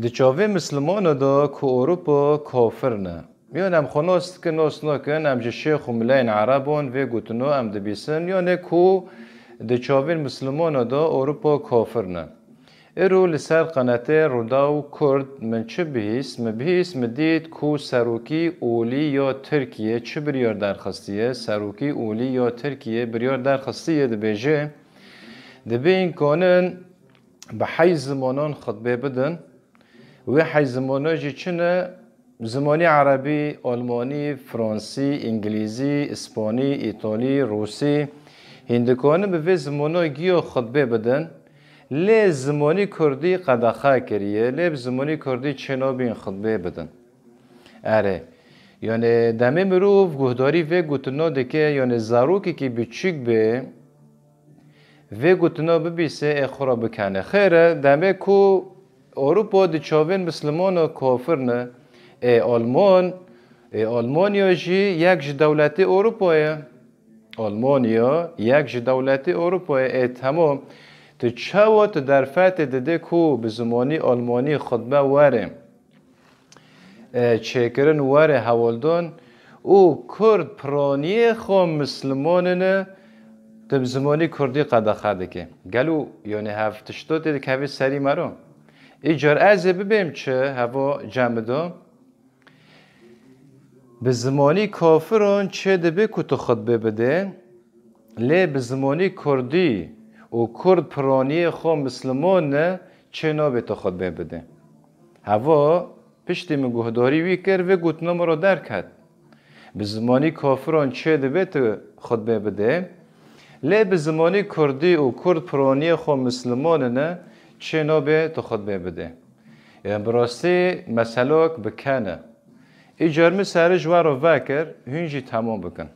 دچاوی مسلمان دا که اروپا کافر نه. یعنی ام خناست که ناس نکن ام جشیخ و ملاین عربان و گوتنو ام دبیسن یعنی که دچاوی مسلمان دا اروپا کافر نه. ایرو لسر قناة روداو کرد من چه بهیس مدید که سروکی اولی یا ترکیه چه بریار درخواستیه سروکی اولی یا ترکیه بریار درخواستیه دبیجه دبی این کانن به حی زمانان خطبه بدن و حی زمانان جی چنه زمانی عربی، آلمانی، فرانسی، انگلیزی، اسپانی، ایتالی، روسی هندکانه به زمانان گیو خطبه بدن لی زمانی کردی قدخه کریه لی زمانی کردی چنابین خطبه بدن اره یعنی دمه مروف گهداری و گوتنا دکه یعنی زاروکی که بچیک به و گوتنا ببیسه اخورا بکنه خیره دمه کو اروپا دیچاوین مسلمان و کافر نه آلمانیا جی یک دولتی اروپایه آلمانیا یک دولتی اروپایه تمام تو چوات در فتح دده کو به زمانی آلمانی خطبه واره چکرن واره حوالدان او کرد پرانی خام مسلمانه تب زمانی کردی قدخه دکه گلو یعنی هفتشتات ده که سری مرا ایجار از ببیم چه هوا جمع دا به زمانی کافران چه دبی کتو خطبه بده لی به زمانی کردی و کرد پرانی خو مسلمان نه چه نابه تا خطبه بده هوا پشتی من گهداری وی کرد و گوتنا مرا در کرد به زمانی کافران چه دبی تا خطبه بده لی به زمانی کردی و کرد پرانی خو مسلمان نه چه نابه تا خطبه بده یعنی براستی مسئلوک بکنه ایجار می سر جوار و وکر هنجی تمام بکن